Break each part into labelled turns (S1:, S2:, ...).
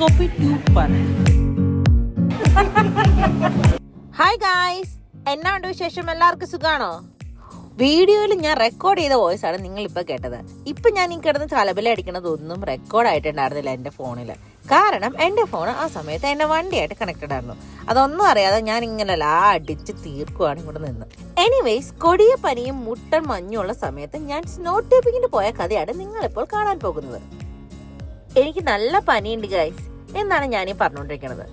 S1: ടെലിസ്കോപ്പി ട്യൂബാണ്. Hi guys, എന്നാണ്ട് വിശേഷം? എല്ലാവർക്കും സുഖാണോ? വീഡിയോയിൽ ഞാൻ റെക്കോർഡ് ചെയ്ത വോയിസ് ആണ് നിങ്ങൾ ഇപ്പൊ കേട്ടത്. ഇപ്പൊ ഞാൻ ഈ കിടന്ന് ചലബല അടിക്കണതൊന്നും റെക്കോർഡ് ആയിട്ടുണ്ടായിരുന്നില്ല എന്റെ ഫോണില്. കാരണം എന്റെ ഫോൺ ആ സമയത്ത് എന്റെ വണ്ടിയായിട്ട് കണക്റ്റഡ് ആയിരുന്നു. അതൊന്നും അറിയാതെ ഞാൻ ഇങ്ങനെ അടിച്ച് തീർക്കുവാണ് ഇവിടെ നിന്ന്. എനിവേസ്, കൊടിയ പനിയും മുട്ടൻ മഞ്ഞുള്ള സമയത്ത് ഞാൻ സ്നോ ട്യൂബിങ്ങിന് പോയ കഥയാണ് നിങ്ങളിപ്പോൾ കാണാൻ പോകുന്നത്. എനിക്ക് നല്ല പനിയുണ്ട് ഗൈസ് എന്നാണ് ഞാനീ പറഞ്ഞുകൊണ്ടിരിക്കുന്നത്.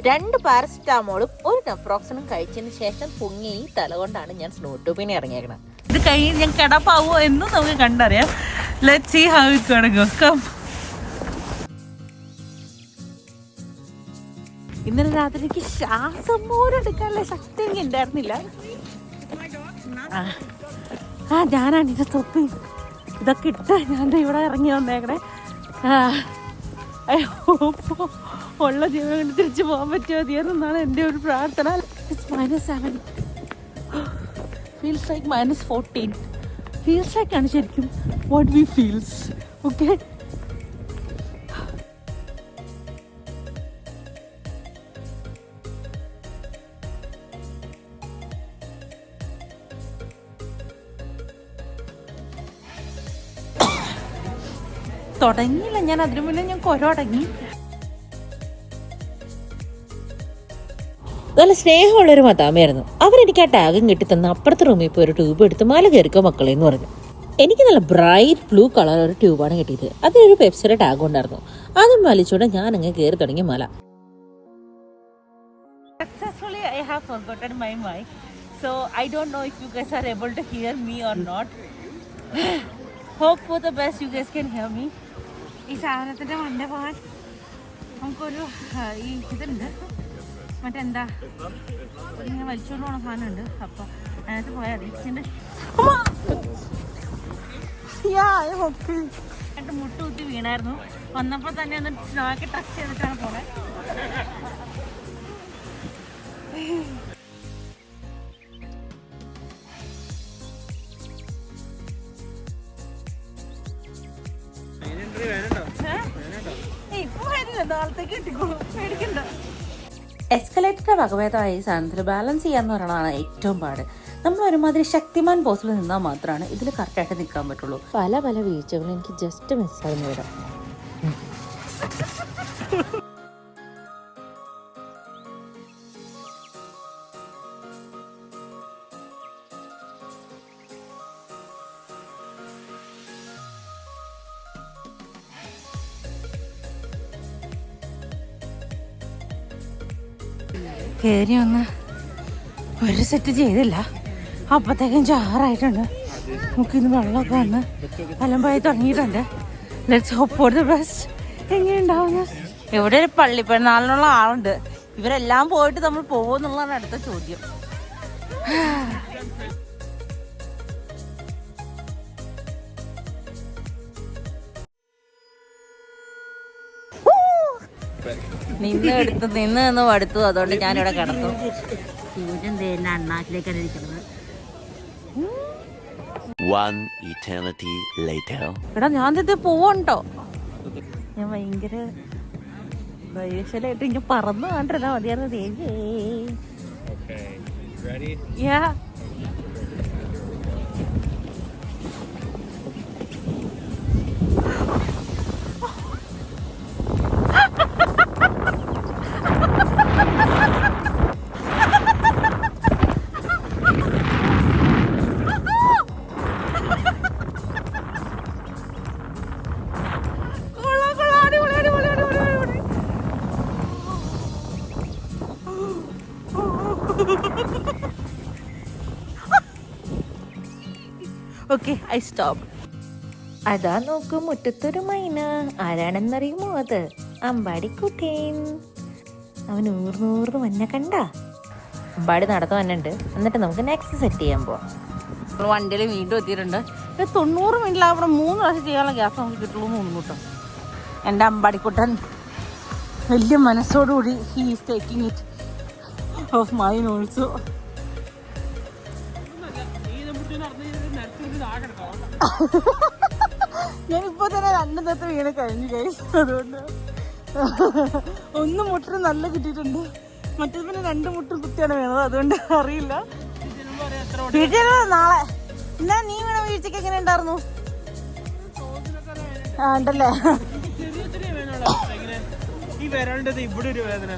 S1: 2 പാരസിറ്റാമോളും 1 നെഫ്രോക്സണും കഴിച്ചതിന് ശേഷം പൊങ്ങി ഈ തല കൊണ്ടാണ് ഞാൻ സ്നോ ട്യൂബിന് ഇറങ്ങിയേക്കണം.
S2: ഇത് കഴിഞ്ഞ് ഞാൻ കിടപ്പാവോ എന്നും നമുക്ക് കണ്ടറിയാം. Let's see how it gonna go. Come.
S1: ഇന്നലെ രാത്രി എനിക്ക് ശ്വാസം പോലും എടുക്കാനുള്ള ശക്തി എനിക്ക് ഉണ്ടായിരുന്നില്ല. ഞാനാണ് ഇത് തൊപ്പി ഇതൊക്കെ ഇട്ട് ഞാൻ ഇവിടെ ഇറങ്ങി വന്നേക്കണേ. ഉള്ള ജീവൻ കൊണ്ട് തിരിച്ചു പോകാൻ പറ്റിയ മതിയെന്നാണ് എൻ്റെ ഒരു പ്രാർത്ഥന. -7 ഫീൽസ് ലൈക്ക് -14 ഫീൽസ് ലൈക്ക് ആണ് ശരിക്കും വാട്ട് വി ഫീൽസ്. ഓക്കെ, തുടങ്ങിയില്ല ഞാൻ, അതിനു മുന്നേ ഞാൻ കൊരടങ്ങി.
S3: നല്ല സ്നേഹമുള്ളൊരു മദാമയായിരുന്നു. അവരെനിക്ക് ആ ടാഗും കിട്ടിത്തന്ന അപ്പുറത്തെ റൂമിൽ പോയി ഒരു ട്യൂബ് എടുത്ത് മല കയറിക്കോ മക്കളെ എന്ന് പറഞ്ഞു. എനിക്ക് നല്ല ബ്രൈറ്റ് ബ്ലൂ കളർ ഒരു ട്യൂബാണ് കിട്ടിയത്. അതിനൊരു പെപ്സിയുടെ ടാഗ് ഉണ്ടായിരുന്നു. അതും വലിച്ചോടെ ഞാൻ അങ്ങ് കയറി തുടങ്ങി മല.
S2: Successfully I have forgotten my mic, so I don't know if you guys are able to hear me or not. Hope for the best you guys can hear me. ഈ സാധനത്തിന്റെ മണ്ട പോകാൻ നമുക്കൊരു ഈ ഇതുണ്ട്, മറ്റെന്താ ഇങ്ങനെ വലിച്ചുകൊണ്ട് പോണ സാധനമുണ്ട്. അപ്പൊ അതിനകത്ത് പോയാൽ മതി. മുട്ട് കുത്തി വീണായിരുന്നു. വന്നപ്പോൾ തന്നെ ഒന്ന് സ്നോക്ക് ടച്ച് ചെയ്തിട്ടാണ് പോണേ.
S3: എസ്കലേറ്ററിന്റെ വകഭേദമായ ഈ സാധനത്തിൽ ബാലൻസ് ചെയ്യാന്ന് പറയുന്നതാണ് ഏറ്റവും പാട്. നമ്മൾ ഒരുമാതിരി ശക്തിമാൻ പോസിൽ നിന്നാൽ മാത്രമാണ് ഇതിൽ കറക്റ്റായിട്ട് നിൽക്കാൻ പറ്റുള്ളൂ. പല പല വീഴ്ചകളും എനിക്ക് ജസ്റ്റ് മിസ്സായിരുന്നു ഇവിടെ.
S1: കയറി വന്ന് ഒരു സെറ്റ് ചെയ്തില്ല, അപ്പത്തേക്കും ചാറായിട്ടുണ്ട്. നമുക്കിന്ന് വെള്ളമൊക്കെ വന്ന് അലമ്പായി തുടങ്ങിയിട്ടുണ്ട്. Let's hope for the best. എങ്ങനെയുണ്ടാവും? ഇവിടെ ഒരു പള്ളിപ്പെരുന്നാളിനുള്ള ആളുണ്ട്. ഇവരെല്ലാം പോയിട്ട് നമ്മൾ പോകുമെന്നുള്ളതാണ് അടുത്ത ചോദ്യം.
S3: നിന്ന് മടുത്തു. അതുകൊണ്ട് ഞാനിവിടെ കിടന്നു.
S1: സൂര്യൻ തേന്നെ അണ്ണാക്കിലേക്കാണ് ഇരിക്കുന്നത്. എടാ ഞാൻ ഇത് പോവണ്ടോ? ഞാൻ ഭയങ്കര വൈശലായിട്ട് ഇങ്ങനെ പറന്നു കണ്ടിരുന്നാ മതിയായിരുന്നു. Okay, I stop.
S3: അതാ നോക്കൂ, മുറ്റത്തൊരു മൈന. ആരാണെന്നറിയുമോ? അത് അമ്പാടിക്കുട്ടൻ. അവൻ ഊർന്നൂർന്ന് മഞ്ഞ കണ്ട. അമ്പാടി നടന്നു വന്നുണ്ട്. എന്നിട്ട് നമുക്ക് നെക്സ്റ്റ് സെറ്റ് ചെയ്യാൻ പോവാം.
S1: വണ്ടിയിൽ വീണ്ടും എത്തിയിട്ടുണ്ട്. 90 മിനിറ്റിലാവിടെ 3 പ്രാവശ്യം ചെയ്യാനുള്ള ഗ്യാസ് നമുക്ക് കിട്ടുള്ളൂ എന്ന് തോന്നുന്നു കേട്ടോ. എൻ്റെ അമ്പാടിക്കുട്ടൻ വലിയ മനസ്സോടുകൂടി he is taking it off mine also. ഞാനിപ്പോ തന്നെ 2 നേരത്തെ വീണ് കഴിഞ്ഞു കഴിച്ചു. അതുകൊണ്ട്
S2: ഒന്ന് മുട്ടിന് നല്ല കിട്ടിയിട്ടുണ്ട്, മറ്റേത് പിന്നെ 2 മുട്ടും കുത്തിയാണ് വീണത്, അതുകൊണ്ട് അറിയില്ല. വീട്ടിൽ നാളെ എന്നാ നീ വീണ വീഴ്ചക്ക് എങ്ങനെ ഉണ്ടായിരുന്നു? ഉണ്ടല്ലേ. അങ്ങനെയാ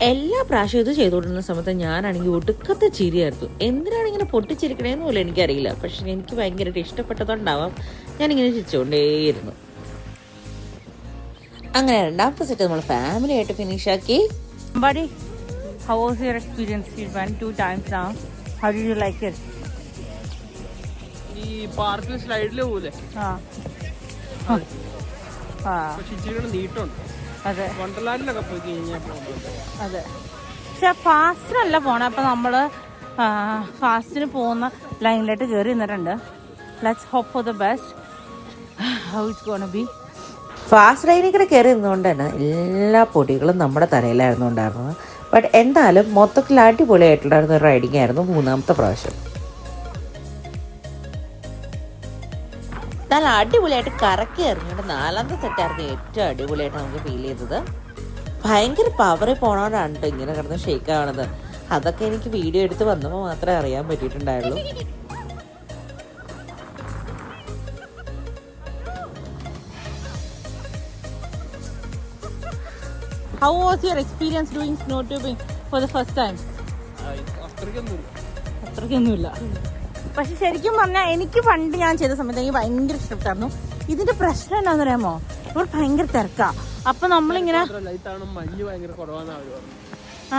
S3: എല്ലാ പ്രാവശ്യവും ഇത് ചെയ്തുകൊണ്ടിരുന്ന സമയത്ത് ഞാനാണെങ്കിൽ ഒടുക്കത്തെ ചിരിയായിരുന്നു. എന്തിനാണ് ഇങ്ങനെ പൊട്ടിച്ചിരിക്കണേന്ന് പോലും എനിക്കറിയില്ല. പക്ഷെ എനിക്ക് ഭയങ്കരമായിട്ട് ഇഷ്ടപ്പെട്ടതുകൊണ്ടാവാം ഞാനിങ്ങനെ ചിരിച്ചുകൊണ്ടേയിരുന്നു. അങ്ങനെ 2ാമത്തെ സെറ്റ് നമ്മൾ ഫാമിലി ആയിട്ട് ഫിനിഷ് ആക്കി.
S2: Buddy, how was your experience? You went 2 times now. How did you like it?
S4: ഈ പാർക്കിൽ സ്ലൈഡില് പോലെ നീട്ടുണ്ട്.
S2: അതെ
S4: വണ്ടർലാൻഡിലൊക്കെ പോയി കഴിഞ്ഞാൽ
S2: അതെ, പക്ഷെ ഫാസ്റ്റിനല്ല പോണേ. അപ്പൊ നമ്മള് ഫാസ്റ്റിന് പോകുന്ന ലൈനിലായിട്ട് കയറി നിന്നിട്ടുണ്ട്. Let's hope for the best. How it's gonna be.
S3: Fast ലൈനിൽ കയറി നിന്നുകൊണ്ട് തന്നെ എല്ലാ പൊടികളും നമ്മുടെ തലയിലായിരുന്നു ഉണ്ടായിരുന്നത്. ബട്ട് എന്തായാലും മൊത്തത്തിൽ അടിപൊളിയായിട്ടുണ്ടായിരുന്ന ഒരു റൈഡിങ് ആയിരുന്നു 3ാമത്തെ പ്രാവശ്യം. നല്ല അടിപൊളിയായിട്ട് കറക്കി എറിഞ്ഞുകൊണ്ട് 4ാമത്തെ സെറ്റായിരുന്നു ഏറ്റവും അടിപൊളിയായിട്ട് നമുക്ക് ഫീൽ ചെയ്തത്. ഭയങ്കര പവറിൽ പോണോണ്ടാണ് കേട്ടോ ഇങ്ങനെ കിടന്ന് ഷേക്ക് ആവണത്. അതൊക്കെ എനിക്ക് വീഡിയോ എടുത്ത് വന്നപ്പോൾ മാത്രമേ അറിയാൻ പറ്റിയിട്ടുണ്ടായുള്ളൂ.
S2: How was your experience doing snow tubing for the first time? അത്രയ്ക്കൊന്നുമില്ല. പക്ഷെ ശരിക്കും പറഞ്ഞാൽ എനിക്ക് പണ്ട് ഞാൻ ചെയ്ത സമയത്ത് എനിക്ക് ഭയങ്കര ഇഷ്ടപ്പെട്ടായിരുന്നു. ഇതിന്റെ പ്രശ്നം എന്താണെന്ന് അറിയാമോ, ഇവിടെ ഭയങ്കര തിരക്കാ. അപ്പൊ നമ്മളിങ്ങനെ
S4: മഞ്ഞ് ഭയങ്കര കുറവാണ്.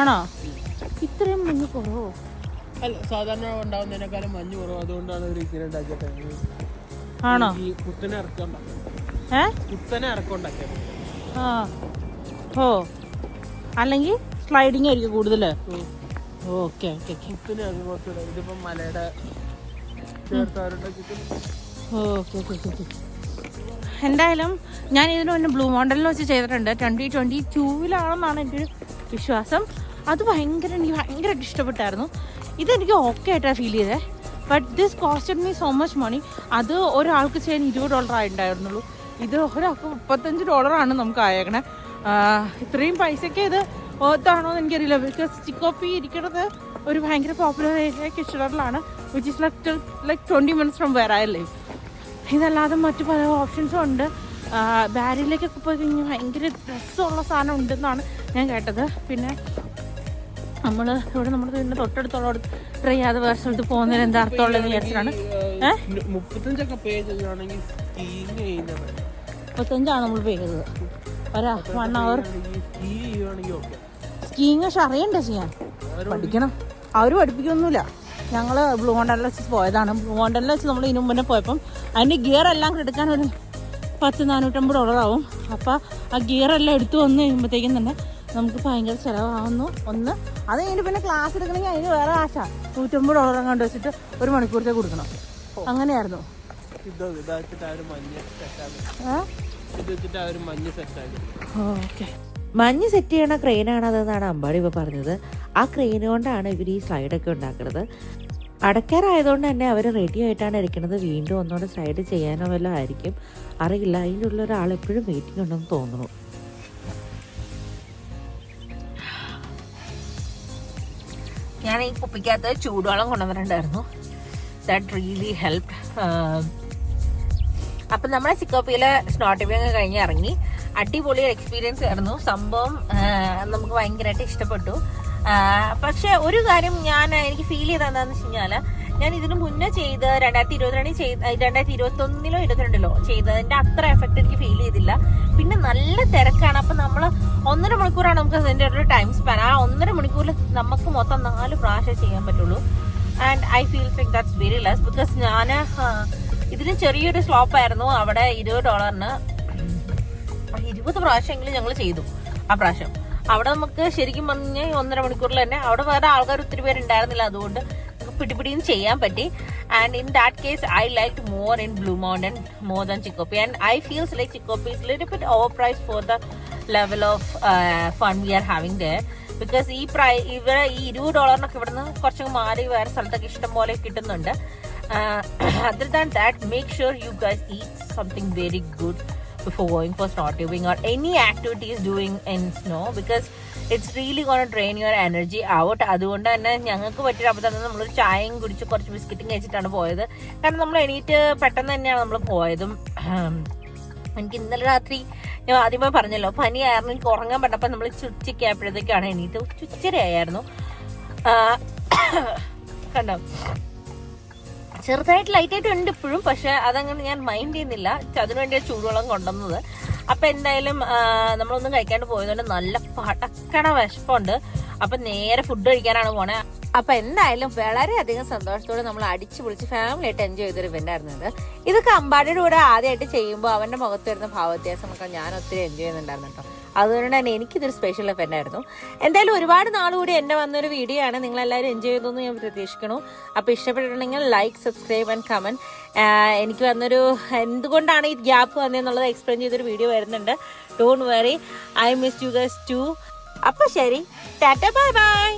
S2: ആണോ? ഇത്രയും മഞ്ഞ് കുറവോ?
S4: അല്ല, സാധാരണ ഉണ്ടാവുന്നതിനേക്കാളും മഞ്ഞ് കുറവ്. അതുകൊണ്ടാണ് ഒരു ഇങ്ങനെ ഉണ്ടാക്കിയത്.
S2: ആണോ?
S4: കുത്തനെ ഇറക്കം ഉണ്ടാക്കിയത്.
S2: ആ ഓ, അല്ലെങ്കിൽ സ്ലൈഡിങ് ആയിരിക്കും കൂടുതല്. ഓക്കെ ഓക്കെ
S4: കുത്തനെ ഇതിപ്പം മലയുടെ
S2: എന്തായാലും ഞാൻ ഇതിന് മുന്നേ ബ്ലൂ മൗണ്ടനിൽ വെച്ച് ചെയ്തിട്ടുണ്ട്. 2022-ലാണെന്നാണ് എൻ്റെ ഒരു വിശ്വാസം. അത് എനിക്ക് ഭയങ്കരമായിട്ട് ഇഷ്ടപ്പെട്ടായിരുന്നു. ഇതെനിക്ക് ഓക്കെ ആയിട്ടാണ് ഫീൽ ചെയ്തത്. But this costed me so much money. അത് ഒരാൾക്ക് ചെയ്യാൻ $20 ആയിട്ടുണ്ടായിരുന്നുള്ളൂ. ഇത് ഒരാൾക്ക് $35 നമുക്ക് ആയേക്കണേ. ഇത്രയും പൈസയ്ക്ക് ഇത് ഓത്താണോ എന്ന് എനിക്കറിയില്ല. ബിക്കോസ് ചിക്കോപ്പി ഇരിക്കുന്നത് ഒരു ഭയങ്കര പോപ്പുലർ ഏരിയ കിഷണറിലാണ്, which is like 20 minutes from where I live. ഇതല്ലാതെ മറ്റു പല ഓപ്ഷൻസും ഉണ്ട്. ബാരിയിലേക്കൊക്കെ പോയി കഴിഞ്ഞാൽ ഭയങ്കര രസമുള്ള സാധനം ഉണ്ടെന്നാണ് ഞാൻ കേട്ടത്. പിന്നെ നമ്മുടെ വീടിൻ്റെ തൊട്ടടുത്തുള്ള ട്രൈ ചെയ്യാതെ വേറെ സ്ഥലത്ത് പോകുന്നതിന് എന്താ അർത്ഥമുള്ളതെന്ന് വിചാരിച്ചിട്ടാണ്. 35 നമ്മൾ പേ ചെയ്തത്. 1 hour സ്കീയിങ്. പക്ഷെ അറിയണ്ടേ ചെയ്യാൻ, പഠിക്കണം. അവർ പഠിപ്പിക്കൊന്നുമില്ല. ഞങ്ങൾ ബ്ലൂ മൗണ്ടനിൽ വെച്ച് പോയതാണ്. ബ്ലൂ മൗണ്ടനിൽ വെച്ച് നമ്മൾ ഇതിനു മുന്നേ പോയപ്പം അതിൻ്റെ ഗിയർ എല്ലാം എടുക്കാൻ ഒരു $450 ആവും. അപ്പോൾ ആ ഗിയർ എല്ലാം എടുത്തു വന്ന് കഴിയുമ്പോഴത്തേക്കും തന്നെ നമുക്ക് ഭയങ്കര ചിലവാകുന്നു. അത് കഴിഞ്ഞ് പിന്നെ ക്ലാസ് എടുക്കണമെങ്കിൽ അതിന് വേറെ കാശ $150 കണ്ടു വെച്ചിട്ട് 1 മണിക്കൂറത്തേക്ക് കൊടുക്കണം. അങ്ങനെയായിരുന്നു.
S3: മഞ്ഞ് സെറ്റ് ചെയ്യണ ക്രെയിനാണതെന്നാണ് അമ്പാടി ഇപ്പോൾ പറഞ്ഞത്. ആ ക്രെയിൻ കൊണ്ടാണ് ഇവർ ഈ സ്ലൈഡൊക്കെ ഉണ്ടാക്കുന്നത്. അടയ്ക്കാറായതുകൊണ്ട് തന്നെ അവർ റെഡി ആയിട്ടാണ് ഇരിക്കുന്നത്. വീണ്ടും ഒന്നുകൂടെ സ്ലൈഡ് ചെയ്യാനോ വല്ലതും ആയിരിക്കും, അറിയില്ല. അതിൻ്റെ ഉള്ള ഒരാൾ എപ്പോഴും വെയിറ്റിംഗ് ഉണ്ടെന്ന് തോന്നുന്നു.
S1: ഞാൻ ഈ കുപ്പിക്കകത്ത് ചൂടുവെള്ളം കൊണ്ടുവന്നിട്ടുണ്ടായിരുന്നു. That really help. അപ്പം നമ്മുടെ ചിക്കോപ്പിയിലെ സ്നോ ട്യൂബിങ് കഴിഞ്ഞ് ഇറങ്ങി. അടിപൊളി എക്സ്പീരിയൻസ് ആയിരുന്നു. സംഭവം നമുക്ക് ഭയങ്കരമായിട്ട് ഇഷ്ടപ്പെട്ടു. പക്ഷെ ഒരു കാര്യം എനിക്ക് ഫീൽ ചെയ്ത എന്താണെന്ന് വെച്ച് കഴിഞ്ഞാൽ, ഞാൻ ഇതിന് മുന്നേ ചെയ്ത് 2021-ലോ 2022-ലോ ചെയ്തതിന്റെ അത്ര എഫക്ട് എനിക്ക് ഫീൽ ചെയ്തില്ല. പിന്നെ നല്ല തിരക്കാണ്. അപ്പൊ നമ്മൾ 1.5 മണിക്കൂറാണ് നമുക്ക് അതിന്റെ ഒരു ടൈം സ്പാൻ. ആ 1.5 മണിക്കൂറിൽ നമുക്ക് മൊത്തം 4 പ്രാവശ്യം ചെയ്യാൻ പറ്റുള്ളൂ. And I feel like that's very less. Because ഞാൻ ഇതിന് ചെറിയൊരു സ്ലോപ്പ് ആയിരുന്നു. അവിടെ $20 20 പ്രാവശ്യമെങ്കിലും ഞങ്ങൾ ചെയ്തു ആ പ്രാവശ്യം. അവിടെ നമുക്ക് ശരിക്കും പറഞ്ഞാൽ 1.5 മണിക്കൂറിൽ തന്നെ അവിടെ വേറെ ആൾക്കാർ ഒത്തിരി പേരുണ്ടായിരുന്നില്ല. അതുകൊണ്ട് പിടിപിടിയും ചെയ്യാൻ പറ്റി. And in that case I like more in Blue Mountain more than Chicopee. And I feels like Chicopee is little bit over price for the level of fun we are having there. Because ഇവിടെ ഈ $20 ഇവിടുന്ന് കുറച്ചൊക്കെ മാറി വേറെ സ്ഥലത്തൊക്കെ ഇഷ്ടം പോലെ കിട്ടുന്നുണ്ട്. Other than that, make sure you guys eat something very good before going for snow tubing or any activities doing in snow, because it's really gonna drain your energy out. അതുകൊണ്ട് തന്നെ ഞങ്ങൾക്ക് പറ്റിയ അബദ്ധം നമ്മളൊരു ചായയും കുടിച്ച് കുറച്ച് ബിസ്ക്കറ്റും കഴിച്ചിട്ടാണ് പോയത്. കാരണം നമ്മൾ എണീറ്റ് പെട്ടെന്ന് തന്നെയാണ് നമ്മൾ പോയതും. എനിക്ക് ഇന്നലെ രാത്രി ഞാൻ ആദ്യമേ പറഞ്ഞല്ലോ പനിയായിരുന്നു, എനിക്ക് ഉറങ്ങാൻ പറ്റപ്പോൾ നമ്മൾ ഉച്ചയ്ക്ക് ആയപ്പോഴത്തേക്കാണ് എണീറ്റ്. ഉച്ചരയായിരുന്നു. കണ്ടോ, ചെറുതായിട്ട് ലൈറ്റായിട്ട് ഉണ്ട് ഇപ്പോഴും, പക്ഷെ അതങ്ങനെ ഞാൻ മൈൻഡ് ചെയ്യുന്നില്ല. അതിനുവേണ്ടിയാണ് ചൂടുവെള്ളം കൊണ്ടുവന്നത്. അപ്പൊ എന്തായാലും നമ്മളൊന്നും കഴിക്കാണ്ട് പോയതുകൊണ്ട് നല്ല പടക്കണ വിശപ്പുണ്ട്. അപ്പൊ നേരെ ഫുഡ് കഴിക്കാനാണ് പോണേ. അപ്പൊ എന്തായാലും വളരെയധികം സന്തോഷത്തോടെ നമ്മൾ അടിച്ചു പൊളിച്ച് ഫാമിലി ആയിട്ട് എൻജോയ് ചെയ്തൊരു ഇവന്റ് ആയിരുന്നു ഇത്. ഇതൊക്കെ അമ്പാടിയുടെ കൂടെ ആദ്യമായിട്ട് ചെയ്യുമ്പോൾ അവന്റെ മുഖത്ത് വരുന്ന ഭാവവ്യത്യാസമൊക്കെ ഞാൻ ഒത്തിരി എൻജോയ് ചെയ്യുന്നുണ്ടായിരുന്നു കേട്ടോ. അതുകൊണ്ട് തന്നെ എനിക്കിതൊരു സ്പെഷ്യൽ ഇവന്റ് ആയിരുന്നു. എന്തായാലും ഒരുപാട് നാളുകൂടി എന്നെ വന്നൊരു വീഡിയോ ആണ്. നിങ്ങളെല്ലാവരും എൻജോയ് ചെയ്തെന്ന് ഞാൻ പ്രതീക്ഷിക്കണു. അപ്പോൾ ഇഷ്ടപ്പെട്ടിട്ടുണ്ടെങ്കിൽ ലൈക്ക്, സബ്സ്ക്രൈബ് ആൻഡ് കമന്റ്. എനിക്ക് വന്നൊരു എന്തുകൊണ്ടാണ് ഈ ഗ്യാപ്പ് വന്നതെന്നുള്ളത് എക്സ്പ്ലെയിൻ ചെയ്തൊരു വീഡിയോ വരുന്നുണ്ട്. Don't worry, I miss you guys too. അപ്പോൾ ശരി, ടാറ്റ, ബൈ ബൈ.